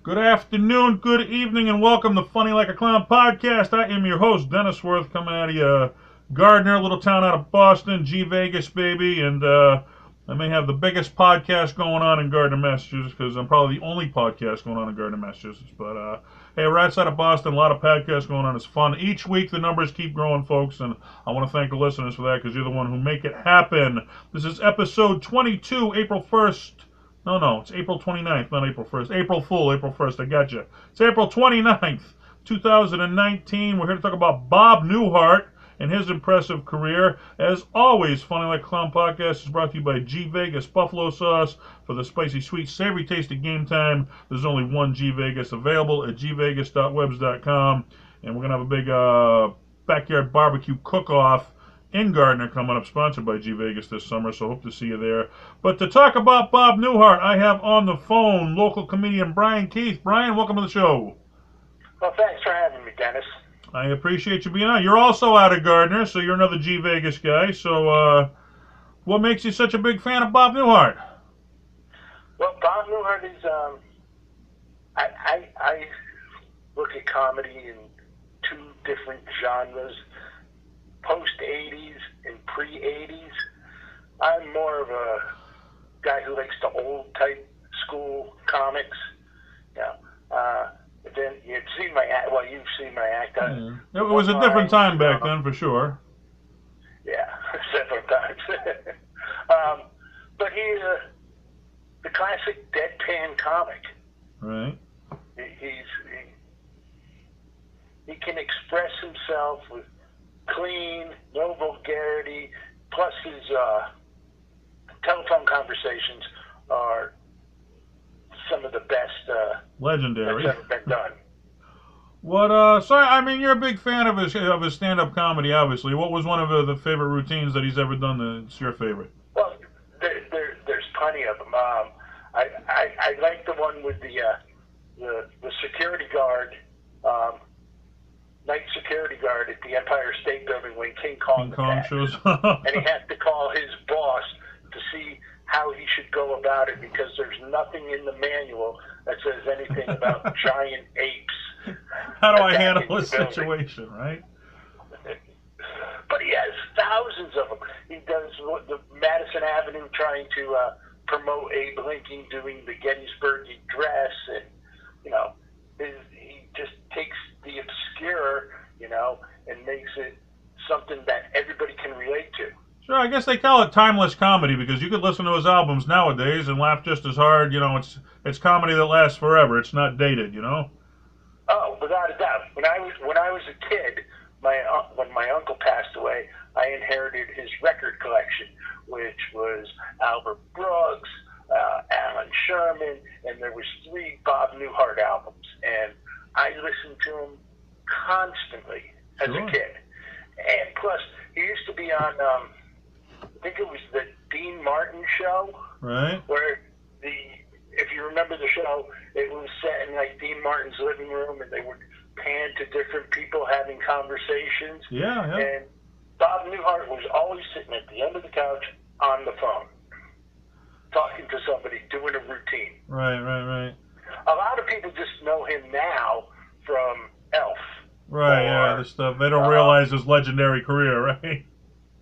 Good afternoon, good evening, and welcome to Funny Like a Clown podcast. I am your host, Dennis Wirth, coming out of you, Gardner, a little town out of Boston, G Vegas, baby, and I may have the biggest podcast going on in Gardner, Massachusetts, because I'm probably the only podcast going on in Gardner, Massachusetts. But hey, we're outside of Boston, a lot of podcasts going on. It's fun. Each week the numbers keep growing, folks, and I want to thank the listeners for that, because you're the one who make it happen. This is episode 22, April 1st. No, it's April 29th, not April 1st. April Fool, April 1st, I got you. It's April 29th, 2019. We're here to talk about Bob Newhart and his impressive career. As always, Funny Like a Clown podcast is brought to you by G Vegas Buffalo Sauce for the spicy, sweet, savory taste of game time. There's only one G Vegas available at gvegas.webs.com. And we're going to have a big backyard barbecue cook-off in Gardner coming up, sponsored by G Vegas this summer, so hope to see you there. But to talk about Bob Newhart, I have on the phone local comedian Bryan Keith. Bryan, welcome to the show. Well, thanks for having me, Dennis. I appreciate you being on. You're also out of Gardner, so you're another G Vegas guy. So what makes you such a big fan of Bob Newhart? Well, Bob Newhart is, I look at comedy in two different genres. Post-'80s and pre-'80s. I'm more of a guy who likes the old-type school comics. Then you've seen my act. Well, you've seen my act. It was a different time back then, for sure. Yeah, several times. But he's the classic deadpan comic. Right. He can express himself with clean, no vulgarity, plus his telephone conversations are some of the best legendary that's ever been done. What? So I mean, you're a big fan of his stand-up comedy, obviously. What was one of the favorite routines that he's ever done that's your favorite? Well, there's plenty of them. I like the one with the security guard. Night security guard at the Empire State Building when King Kong shows up. And he has to call his boss to see how he should go about it, because there's nothing in the manual that says anything about giant apes. How do I handle this situation, right? But he has thousands of them. He does the Madison Avenue trying to promote Abe Lincoln doing the Gettysburg Address, and he just takes the obscure, and makes it something that everybody can relate to. Sure, I guess they call it timeless comedy because you could listen to his albums nowadays and laugh just as hard. It's comedy that lasts forever. It's not dated, Oh, without a doubt. When I was a kid, when my uncle passed away, I inherited his record collection, which was Albert Brooks, Alan Sherman, and there was 3 Bob Newhart albums, and I listened to him constantly as a kid. And plus, he used to be on, I think it was the Dean Martin show. Right. Where if you remember the show, it was set in like Dean Martin's living room, and they would pan to different people having conversations. Yeah. And Bob Newhart was always sitting at the end of the couch on the phone, talking to somebody, doing a routine. Right. A lot of people just know him now from Elf. Right, the stuff. They don't realize his legendary career, right?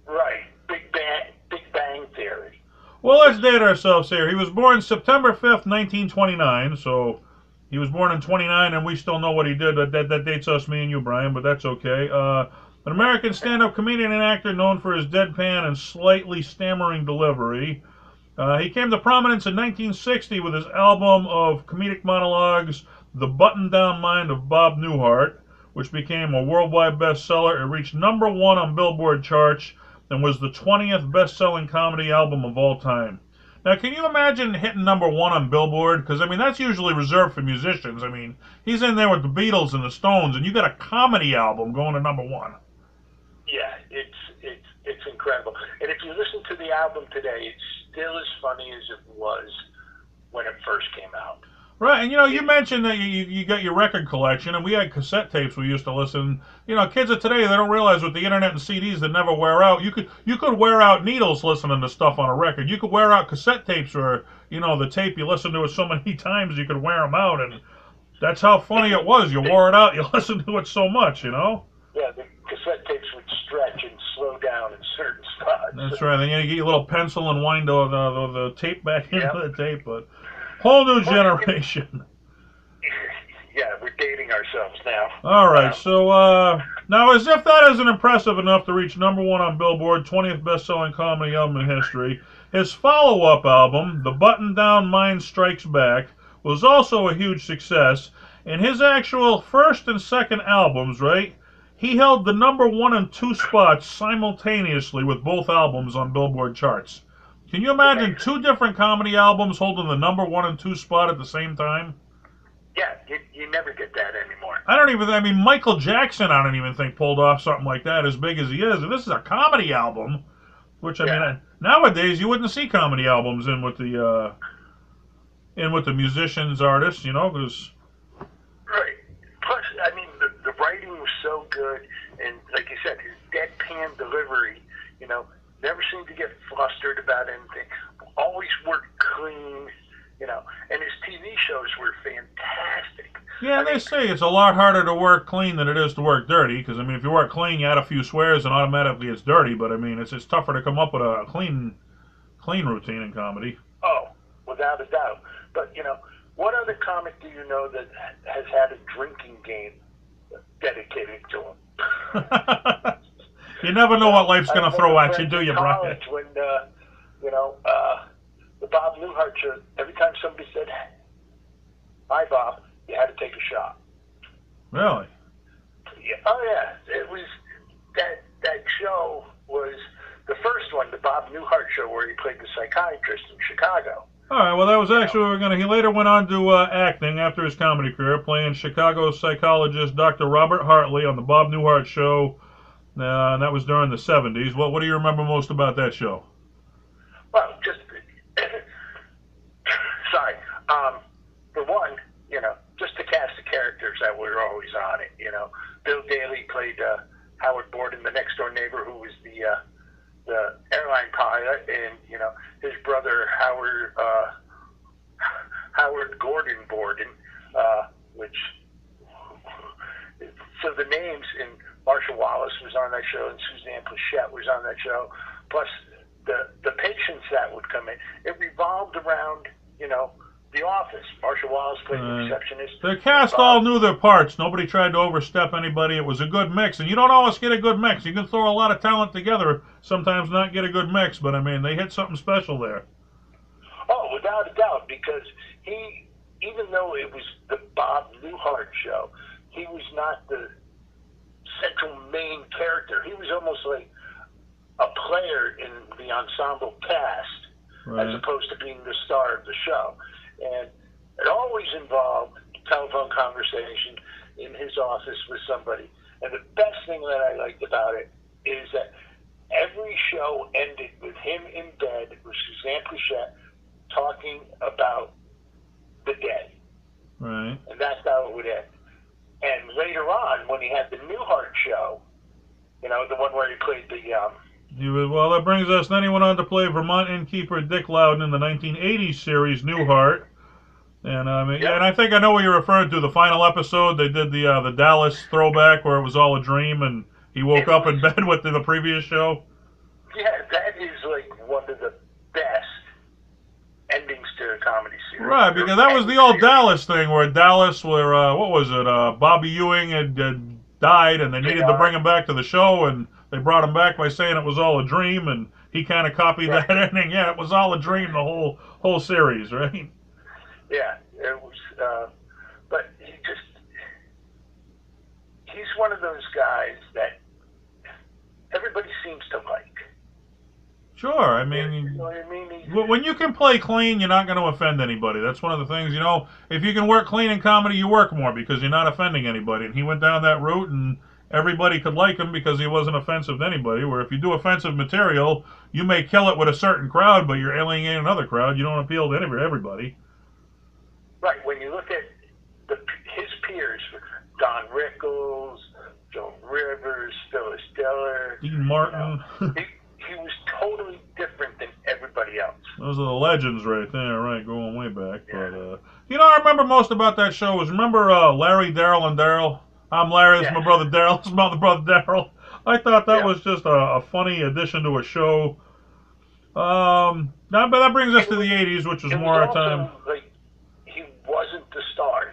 Right. Big Bang Theory. Well, let's date ourselves here. He was born September 5th, 1929, so he was born in 29, and we still know what he did. That dates us, me and you, Bryan, but that's okay. An American stand-up comedian and actor known for his deadpan and slightly stammering delivery. He came to prominence in 1960 with his album of comedic monologues, The Button-Down Mind of Bob Newhart, which became a worldwide bestseller. It reached number 1 on Billboard charts and was the 20th best-selling comedy album of all time. Now, can you imagine hitting number 1 on Billboard? Because, that's usually reserved for musicians. He's in there with the Beatles and the Stones, and you got a comedy album going to number 1. Yeah, it's incredible. And if you listen to the album today, it's still as funny as it was when it first came out. Right, and you mentioned that you got your record collection, and we had cassette tapes we used to listen. Kids of today, they don't realize with the internet and CDs that never wear out. You could wear out needles listening to stuff on a record. You could wear out cassette tapes, or the tape you listen to it so many times you could wear them out. And That's how funny it was. You wore it out. You listened to it so much, you know? Yeah, the cassette tapes would stretch and slow down in certain spots. That's right. Then you get your little pencil and wind the tape back into Yep. the tape. But whole new generation. Yeah, we're dating ourselves now. All right, so now as if that isn't impressive enough to reach #1 on Billboard, 20th best-selling comedy album in history, his follow-up album, The Button-Down Mind Strikes Back, was also a huge success. And his actual first and second albums, right, he held the #1 and 2 spots simultaneously with both albums on Billboard charts. Can you imagine two different comedy albums holding the #1 and 2 spot at the same time? Yeah, you never get that anymore. I mean, Michael Jackson, I don't even think pulled off something like that as big as he is. And this is a comedy album, which, I mean, nowadays you wouldn't see comedy albums in with the musicians, artists, you know, because... Right. Plus, I mean, the writing was so good, and like you said, his deadpan delivery, you know, never seemed to get flustered about anything. Always worked clean. You know, and his TV shows were fantastic. Yeah, they say it's a lot harder to work clean than it is to work dirty. Because I mean, if you work clean, you add a few swears and automatically it's dirty. But I mean, it's tougher to come up with a clean routine in comedy. Oh, without a doubt. But you know, what other comic do you know that has had a drinking game dedicated to him? You never know what life's going to throw at you, do you, Brian? When you know. The Bob Newhart show, every time somebody said, "Hi, Bob," you had to take a shot. Really? Yeah. Oh, yeah. It was that show was the first one, the Bob Newhart show, where he played the psychiatrist in Chicago. All right. Well, that was actually he later went on to acting after his comedy career, playing Chicago psychologist Dr. Robert Hartley on the Bob Newhart show, and that was during the '70s. What do you remember most about that show? Well, just. Sorry. For one, you know, just the cast of characters that were always on it. You know, Bill Daly played Howard Borden, the next door neighbor, who was the airline pilot, and you know, his brother Howard Gordon Borden, which. So the names, and Marshall Wallace was on that show, and Suzanne Plachette was on that show, plus the patients that would come in. It revolved around, you know, The Office. Marshall Wallace played the receptionist. The cast all knew their parts. Nobody tried to overstep anybody. It was a good mix, and you don't always get a good mix. You can throw a lot of talent together, sometimes not get a good mix, but I mean, they hit something special there. Oh, without a doubt, because he, even though it was the Bob Newhart show, he was not the central main character. He was almost like a player in the ensemble cast, as opposed to being the star of the show. And it always involved telephone conversation in his office with somebody. And the best thing that I liked about it is that every show ended with him in bed with Suzanne Plachette talking about the dead. Right. And that's how it would end. And later on, when he had the Newhart show, you know, the one where he played the... well, that brings us, then he went on to play Vermont innkeeper Dick Loudon in the 1980s series Newhart. And and I think I know what you're referring to. The final episode, they did the Dallas throwback where it was all a dream and he woke up in bed with the previous show. Yeah, that is like one of the best endings to a comedy series. Right, because that was the old Dallas thing where Dallas, where, what was it, Bobby Ewing had died and they needed to bring him back to the show, and they brought him back by saying it was all a dream, and he kind of copied that ending. Yeah, it was all a dream, the whole series, right? Yeah, it was, but he's one of those guys that everybody seems to like. Sure, I mean, you know what I mean? When you can play clean, you're not going to offend anybody. That's one of the things, you know, if you can work clean in comedy, you work more because you're not offending anybody. And he went down that route, and everybody could like him because he wasn't offensive to anybody. Where if you do offensive material, you may kill it with a certain crowd, but you're alienating another crowd. You don't appeal to everybody. Right, when you look at his peers, Don Rickles, Joan Rivers, Phyllis Diller, Dean Martin. You know, he was totally different than everybody else. Those are the legends right there, right, going way back. Yeah. But, I remember most about that show was, remember Larry, Daryl, and Daryl? I'm Larry, this is Yes. my brother Daryl, this is my other brother Daryl. I thought that Yeah. was just a funny addition to a show. But that brings us to the 80s, which was It more was our time. also, like, he wasn't the star.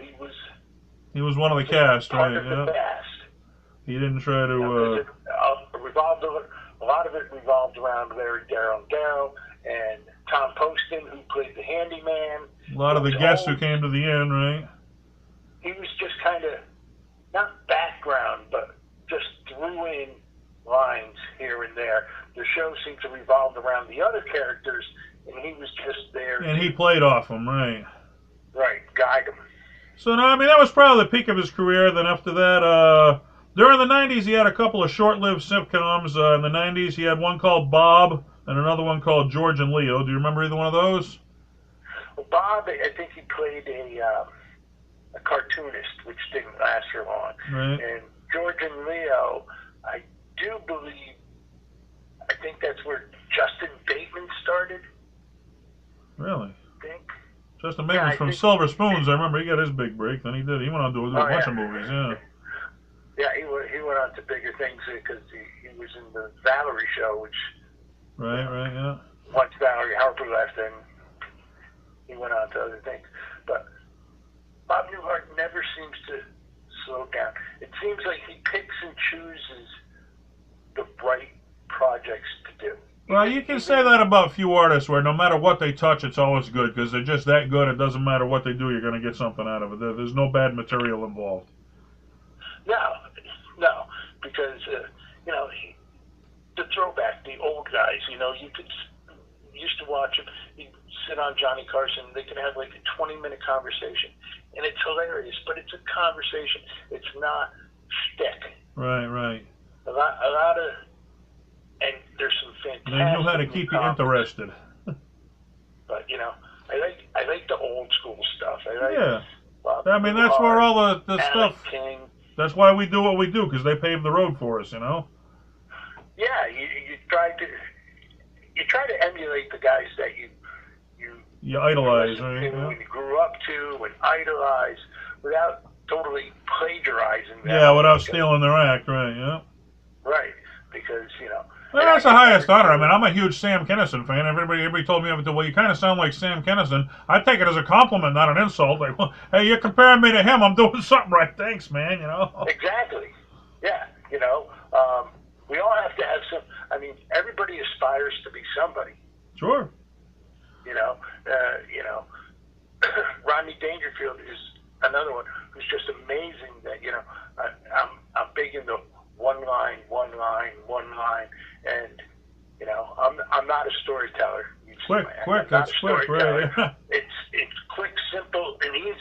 He was one of the cast, part right? of the Yeah. cast. He didn't try to. You know, a lot of it revolved around Larry, Daryl, and Daryl, and Tom Poston, who played the handyman. A lot of the guests who came to the end, right? He was just kind of, not background, but just threw in lines here and there. The show seemed to revolve around the other characters, and he was just there. And he played off them, right? Right, guide them. So, no, I mean, that was probably the peak of his career. Then after that, during the 90s, he had a couple of short-lived sitcoms. In the 90s, he had one called Bob and another one called George and Leo. Do you remember either one of those? Well, Bob, I think he played a cartoonist, which didn't last for long. Right. And George and Leo, I do believe, I think that's where Justin Bateman started. Really? I think. Justin Bateman from Silver Spoons. I remember he got his big break. Then he went on to do a bunch of movies. Yeah. Yeah, he went on to bigger things because he was in the Valerie show, which. Right. Yeah. Once Valerie Harper left, then he went on to other things. But Bob Newhart never seems to slow down. It seems like he picks and chooses the right projects to do. Well, you can say that about a few artists where no matter what they touch, it's always good because they're just that good. It doesn't matter what they do, you're going to get something out of it. There's no bad material involved. No, because the throwback, the old guys. You used to watch him. He'd sit on Johnny Carson. They could have like a 20-minute conversation, and it's hilarious. But it's a conversation. It's not shtick. Right. A lot of. And there's some fantastic. They knew how to keep you interested. But I like the old school stuff. I mean, that's where all the stuff. King. That's why we do what we do because they paved the road for us, Yeah, you try to emulate the guys that you idolize, right? And you grew up to and idolize without totally plagiarizing them. Yeah, without stealing their act, right? Yeah. Right, because Well, that's the highest honor. I mean, I'm a huge Sam Kinison fan. Everybody told me, well, you kind of sound like Sam Kinison. I take it as a compliment, not an insult. Like, well, hey, you're comparing me to him. I'm doing something right. Thanks, man. Exactly. Yeah. We all have to have some. I mean, everybody aspires to be somebody. Sure. Rodney Dangerfield is another one who's just amazing. That I'm big into one line, and I'm not a storyteller. Quick, that's quick, right? It's quick, simple, and easy.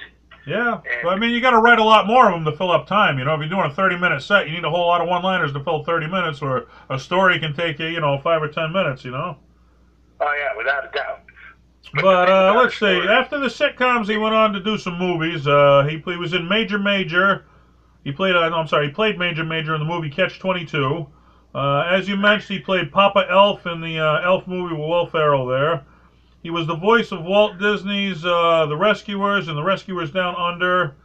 Yeah, but I mean, you got to write a lot more of them to fill up time. If you're doing a 30-minute set, you need a whole lot of one-liners to fill 30 minutes, where a story can take you, 5 or 10 minutes. Oh yeah, without a doubt. But let's see. After the sitcoms, he went on to do some movies. He was in Major. He played Major in the movie Catch-22. As you mentioned, he played Papa Elf in the Elf movie with Will Ferrell there. He was the voice of Walt Disney's The Rescuers and The Rescuers Down Under.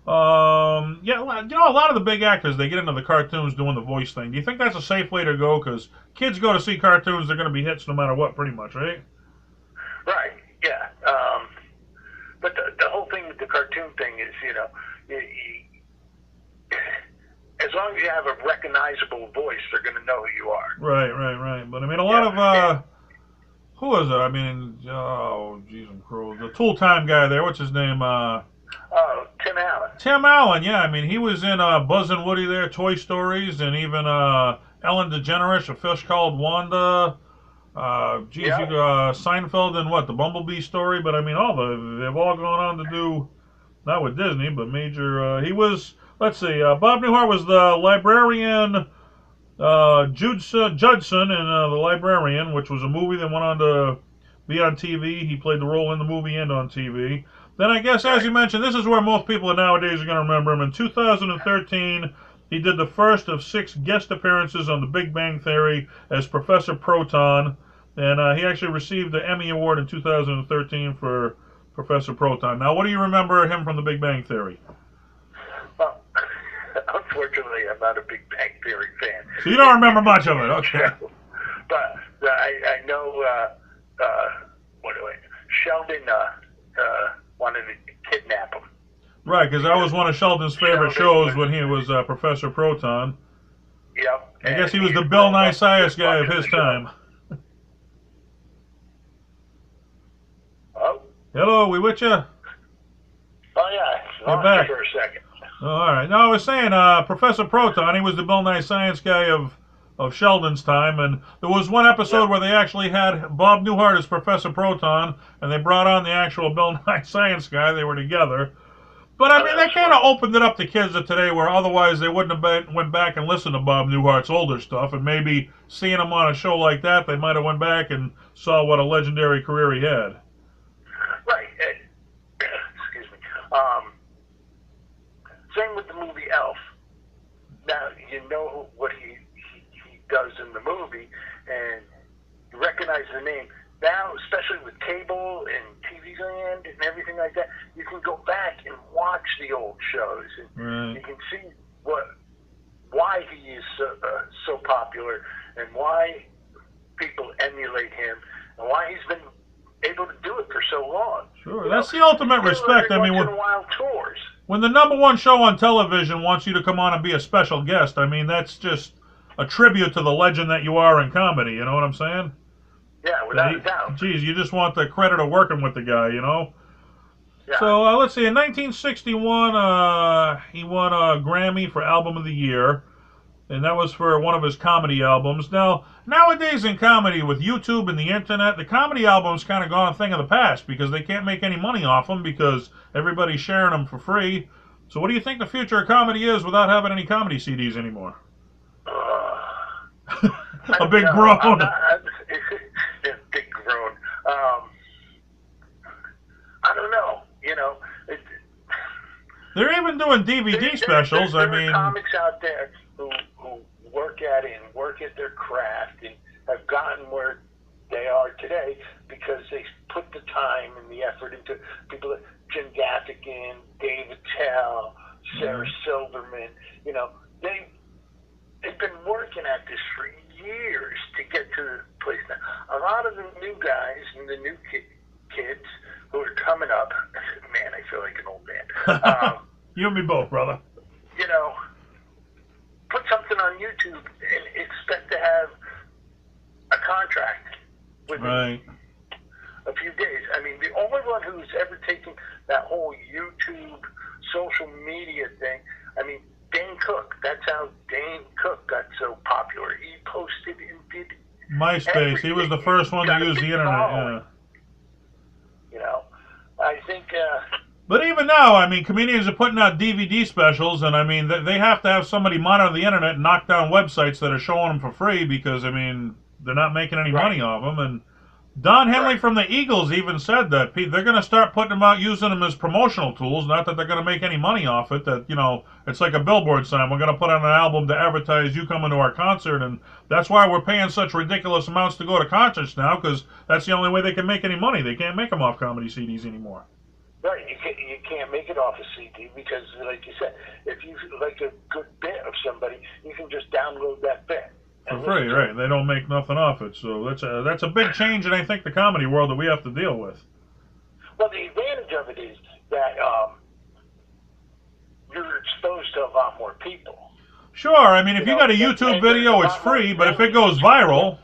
A lot of the big actors, they get into the cartoons doing the voice thing. Do you think that's a safe way to go? Because kids go to see cartoons, they're going to be hits no matter what, pretty much, right? Right, yeah. But the whole thing with the cartoon thing is, as long as you have a recognizable voice, they're going to know who you are. Right. But I mean, a lot of who was it? I mean, I'm cruel. The Tool Time guy there. What's his name? Tim Allen. Tim Allen. Yeah, I mean, he was in Buzz and Woody there, Toy Stories, and even Ellen DeGeneres, A Fish Called Wanda. Seinfeld and the Bumblebee Story. But I mean, they've all gone on to do, not with Disney, but major. He was. Let's see. Bob Newhart was the librarian. Judson in The Librarian, which was a movie that went on to be on TV. He played the role in the movie and on TV. Then I guess, as you mentioned, this is where most people nowadays are going to remember him. In 2013, he did the first of 6 guest appearances on The Big Bang Theory as Professor Proton. And he actually received the Emmy Award in 2013 for Professor Proton. Now, what do you remember him from The Big Bang Theory? Well, unfortunately, I'm not a Big Bang Theory fan. So you don't remember much of it, okay. But I know, Sheldon wanted to kidnap him. Right, because that was one of Sheldon's favorite shows when he was Professor Proton. Yep. I guess he was the Bill Nye Science guy of his time. Oh? Hello, we with you? Oh, yeah. You're back. For a second. Oh, all right. No, I was saying Professor Proton, he was the Bill Nye Science guy of Sheldon's time, and there was one episode where they actually had Bob Newhart as Professor Proton, and they brought on the actual Bill Nye Science guy. They were together. But, I mean, they kind of opened it up to kids of today where otherwise they wouldn't have went back and listened to Bob Newhart's older stuff, and maybe seeing him on a show like that, they might have went back and saw what a legendary career he had. Right. Excuse me. Same with the movie Elf. Now, you know what he does in the movie, and you recognize the name. Now, especially with cable and TV Land and everything like that, you can go back and watch the old shows, and you can see why he is so popular, and why people emulate him, and why he's been able to do it for so long. Sure, that's the ultimate respect. I mean, tours. When the #1 show on television wants you to come on and be a special guest, I mean, that's just a tribute to the legend that you are in comedy. You know what I'm saying? Yeah, without a doubt. Geez, you just want the credit of working with the guy, you know? Yeah. So, let's see. In 1961, he won a Grammy for Album of the Year, and that was for one of his comedy albums. Now, nowadays in comedy, with YouTube and the internet, the comedy album's kind of gone a thing of the past because they can't make any money off them because everybody's sharing them for free. So what do you think the future of comedy is without having any comedy CDs anymore? A big groan. Big groan. I don't know. You know, they're even doing DVD specials. There I mean, are comics out there who work at it and work at their craft and have gotten where they are today because they put the time and the effort into people like Jim Gaffigan, Dave Attell, Sarah Silverman. You know, they've been working at this for years to get to the place now. A lot of the new guys and the new kids who are coming up, man, I feel like an old man. You and me both, brother. You know, put something on YouTube and expect to have a contract within a few days. I mean, the only one who's ever taken that whole YouTube social media thing, I mean, Dane Cook. That's how Dane Cook got so popular. He posted and did MySpace. everything. He was the first one to use the internet. Yeah. You know, I think. But even now, I mean, comedians are putting out DVD specials, and I mean, they have to have somebody monitor the internet and knock down websites that are showing them for free because, I mean, they're not making any money off them. And Don Henley from the Eagles even said that they're going to start putting them out, using them as promotional tools. Not that they're going to make any money off it. That, you know, it's like a billboard sign. We're going to put on an album to advertise you coming to our concert, and that's why we're paying such ridiculous amounts to go to concerts now, because that's the only way they can make any money. They can't make them off comedy CDs anymore. Right, you can't make it off a CD because, like you said, if you like a good bit of somebody, you can just download that bit. For free, right? They don't make nothing off it, so that's a big change, and I think the comedy world that we have to deal with. Well, the advantage of it is that you're exposed to a lot more people. Sure, I mean, if you got a YouTube video, it's free, but if it goes viral,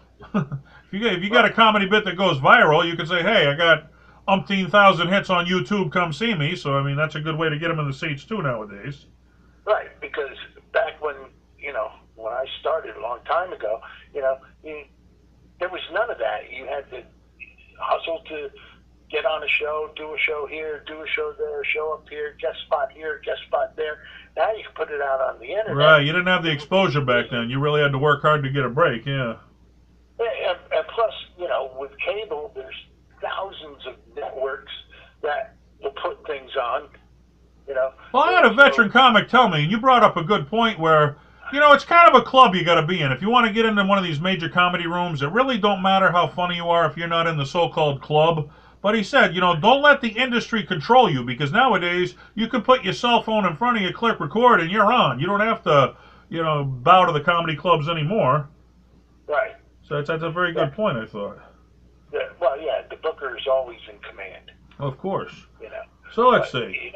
if you got a comedy bit that goes viral, you can say, hey, I got umpteen thousand hits on YouTube, come see me. So, I mean, that's a good way to get them in the seats, too, nowadays. Right, because back when, you know, when I started a long time ago, you know, there was none of that. You had to hustle to get on a show, do a show here, do a show there, show up here, guest spot here, guest spot there. Now you can put it out on the internet. Right, you didn't have the exposure back then. You really had to work hard to get a break, yeah. And plus, you know, with cable, there's thousands of networks that will put things on, you know. Well, I had a veteran comic tell me, and you brought up a good point where You know, it's kind of a club you got to be in. If you want to get into one of these major comedy rooms, it really don't matter how funny you are if you're not in the so-called club. But he said, you know, don't let the industry control you, because nowadays you can put your cell phone in front of you, click record, and you're on. You don't have to, you know, bow to the comedy clubs anymore. Right. So that's a very good point, I thought. Yeah, well, yeah, the booker is always in command. Of course. You know. So let's see.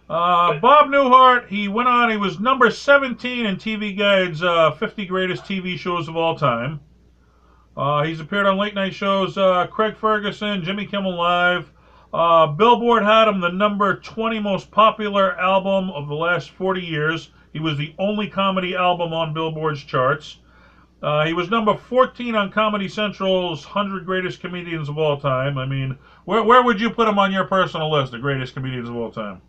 Bob Newhart, he went on, he was number 17 in TV Guide's 50 Greatest TV Shows of All Time. He's appeared on late night shows, Craig Ferguson, Jimmy Kimmel Live. Billboard had him the number 20 most popular album of the last 40 years. He was the only comedy album on Billboard's charts. He was number 14 on Comedy Central's 100 Greatest Comedians of All Time. I mean, where would you put him on your personal list, the greatest comedians of all time?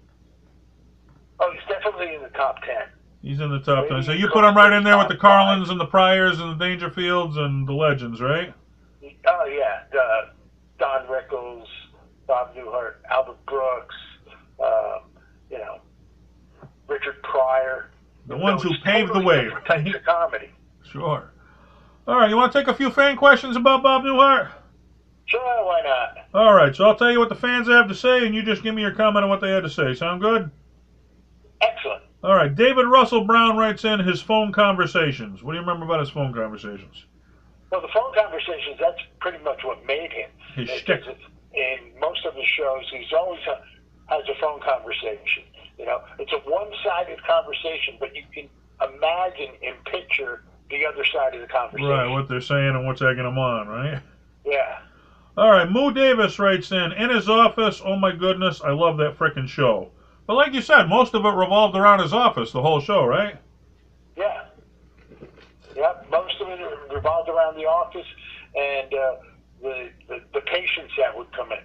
Oh, he's definitely in the top 10. He's in the top 10. So you put him right in there with the Carlins and the Pryors and the Dangerfields and the legends, right? Oh, yeah. Don Rickles, Bob Newhart, Albert Brooks, you know, Richard Pryor. The ones who paved the way. Types of comedy. Sure. All right, you want to take a few fan questions about Bob Newhart? Sure, why not? All right, so I'll tell you what the fans have to say, and you just give me your comment on what they had to say. Sound good? Excellent. All right, David Russell Brown writes in his phone conversations. What do you remember about his phone conversations? Well, the phone conversations, that's pretty much what made him. His shtick. In most of his shows, he's always has a phone conversation. You know, it's a one-sided conversation, but you can imagine and picture the other side of the conversation. Right, what they're saying and what's egging them on, right? Yeah. All right, Moo Davis writes in his office, oh my goodness, I love that frickin' show. But like you said, most of it revolved around his office, the whole show, right? Yeah. Yeah, most of it revolved around the office and the patients that would come in.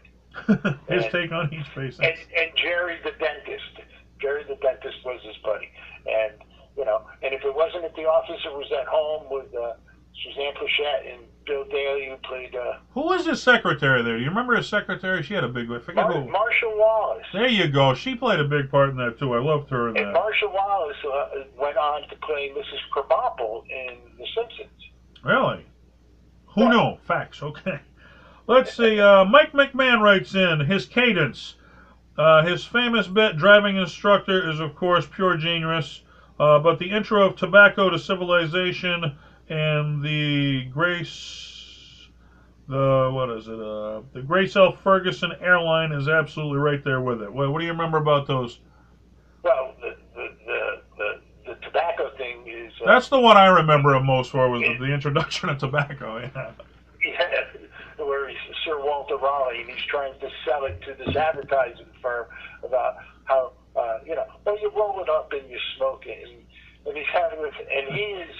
His take on each patient. And Jerry the dentist. Jerry the dentist was his buddy. And, you know, and if it wasn't at the office, it was at home with Suzanne Plachette and Bill Daly, who played... who was his secretary there? Do you remember his secretary? She had a big... I forget who. Marcia Wallace. There you go. She played a big part in that, too. I loved her in that. And Marcia Wallace went on to play Mrs. Krabappel in The Simpsons. Really? Who knew? Facts. Okay. Let's see. Mike McMahon writes in his cadence. His famous bit, driving instructor, is, of course, pure genius. But the intro of Tobacco to Civilization... and the the Grace L. Ferguson airline is absolutely right there with it. What do you remember about those? Well, the tobacco thing is... That's the one I remember him most for, was the introduction of tobacco. Yeah. Yeah, where he's Sir Walter Raleigh, and he's trying to sell it to this advertising firm about how, you know, well, you roll it up and you smoke it, and he's having this, and he is...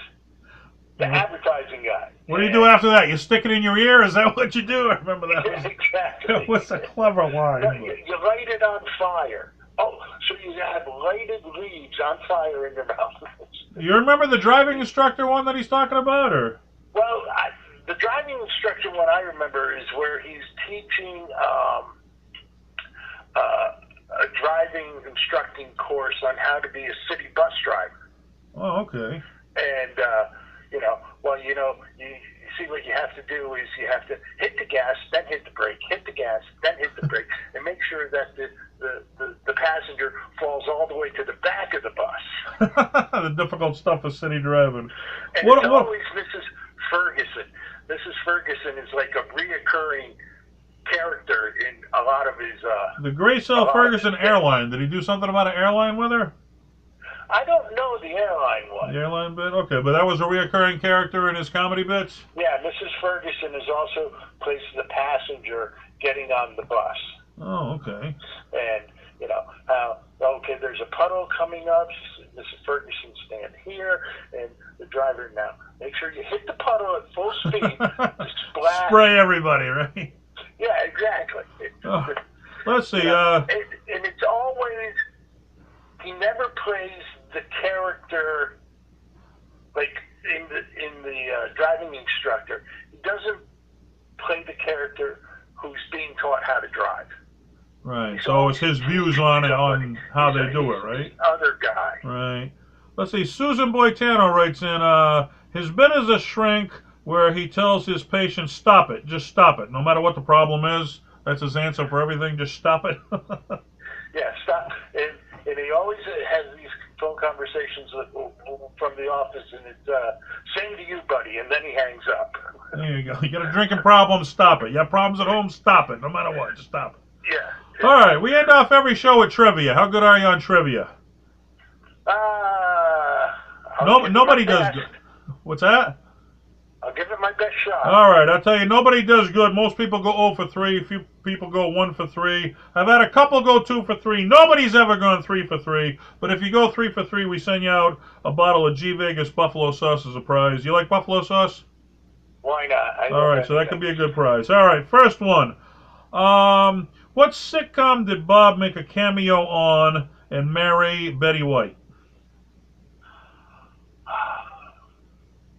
the advertising guy. What do you do after that? You stick it in your ear? Is that what you do? I remember that. Exactly. It was a clever line. You light it on fire. Oh, so you have lighted leaves on fire in your mouth. You remember the driving instructor one that he's talking about, or? Well, the driving instructor one I remember is where he's teaching a driving instructing course on how to be a city bus driver. Oh, okay. And you know, well, you know, you see what you have to do is you have to hit the gas, then hit the brake, hit the gas, then hit the brake, and make sure that the passenger falls all the way to the back of the bus. The difficult stuff of city driving. And it's always Mrs. Ferguson. Mrs. Ferguson is like a reoccurring character in a lot of his... the Grace L. Ferguson airline. Did he do something about an airline with her? I don't know the airline one. The airline bit? Okay, but that was a reoccurring character in his comedy bits? Yeah, Mrs. Ferguson is also plays the passenger getting on the bus. Oh, okay. And, you know, how, okay, there's a puddle coming up, Mrs. Ferguson stand here, and the driver, now, make sure you hit the puddle at full speed, splash. Spray everybody, right? Yeah, exactly. Oh, let's see. And it's always, he never plays the character like in the driving instructor. He doesn't play the character who's being taught how to drive. Right. So it's his views on it, on how they do it, right? The other guy. Right. Let's see. Susan Boitano writes in, his bit is a shrink where he tells his patients, stop it. Just stop it. No matter what the problem is. That's his answer for everything. Just stop it. Yeah, stop. And he always has these phone conversations from the office, and it's, same to you, buddy, and then he hangs up. There you go. You got a drinking problem, stop it. You have problems at home, stop it. No matter what, just stop it. Yeah. All right, we end off every show with trivia. How good are you on trivia? Nobody does good. What's that? I'll give it my best shot. All right, I'll tell you, nobody does good. Most people go 0 for 3. A few people go 1 for 3. I've had a couple go 2 for 3. Nobody's ever gone 3 for 3. But if you go 3 for 3, we send you out a bottle of G Vegas buffalo sauce as a prize. You like buffalo sauce? Why not? All right, so that could be a good prize. All right, first one. What sitcom did Bob make a cameo on and marry Betty White?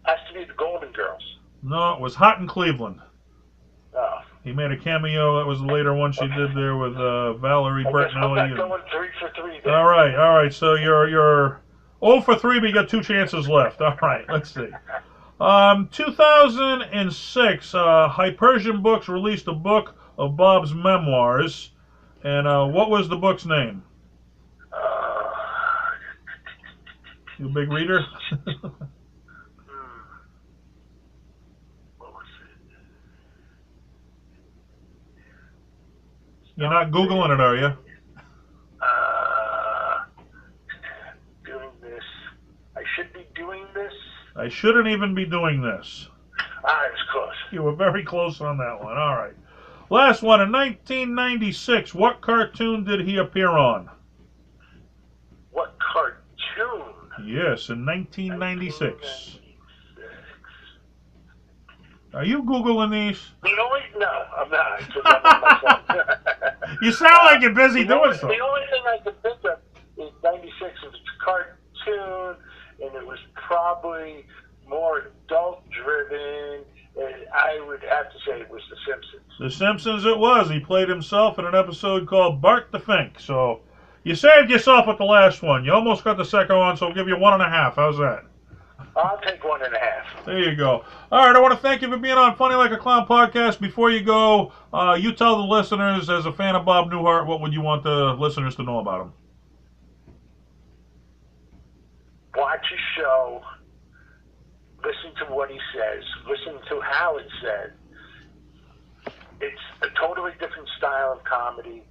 Has to be the Golden Girls. No, it was Hot in Cleveland. Oh. He made a cameo. That was the later one she did there with Valerie Bertinelli. I'm not going 3 for 3 then. All right. So you're 0 for 3, but you got 2 chances left. All right, let's see. 2006, Hypersian Books released a book of Bob's memoirs, and what was the book's name? You a big reader? You're not Googling it, are you? Doing this. I should be doing this. I shouldn't even be doing this. It was close. You were very close on that one. All right. Last one. In 1996, what cartoon did he appear on? What cartoon? Yes, in 1996. Are you Googling these? No, I'm not. I'm on my phone. You sound like you're busy doing something. The only thing I can think of is 96. It was a cartoon, and it was probably more adult-driven, and I would have to say it was The Simpsons. The Simpsons it was. He played himself in an episode called Bart the Fink. So you saved yourself with the last one. You almost got the second one, so we'll give you 1.5. How's that? I'll take 1.5. There you go. All right, I want to thank you for being on Funny Like a Clown podcast. Before you go, you tell the listeners, as a fan of Bob Newhart, what would you want the listeners to know about him? Watch his show. Listen to what he says. Listen to how it's said. It's a totally different style of comedy.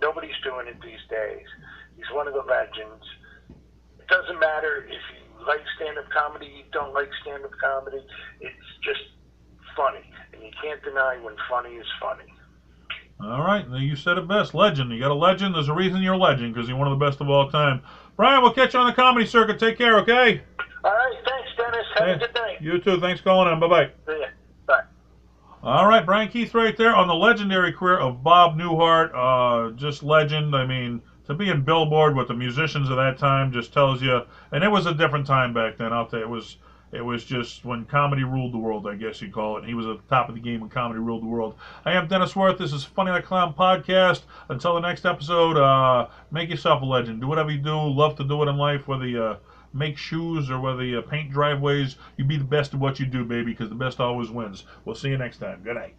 Nobody's doing it these days. He's one of the legends. It doesn't matter if you like stand-up comedy, you don't like stand-up comedy. It's just funny. And you can't deny when funny is funny. All right, you said it best. Legend. You got a legend. There's a reason you're a legend, because you're one of the best of all time. Brian, we'll catch you on the comedy circuit. Take care, okay? All right, thanks, Dennis. Have a good night. You too. Thanks for calling in. Bye-bye. See ya. Bye. All right, Bryan Keith right there on the legendary career of Bob Newhart. Just legend. I mean, to be in Billboard with the musicians of that time just tells you, and it was a different time back then. I'll tell you, it was just when comedy ruled the world, I guess you'd call it. He was at the top of the game when comedy ruled the world. I am Dennis Wirth. This is Funny Like a Clown podcast. Until the next episode, make yourself a legend. Do whatever you do. Love to do it in life, whether you make shoes or whether you paint driveways. You be the best at what you do, baby, because the best always wins. We'll see you next time. Good night.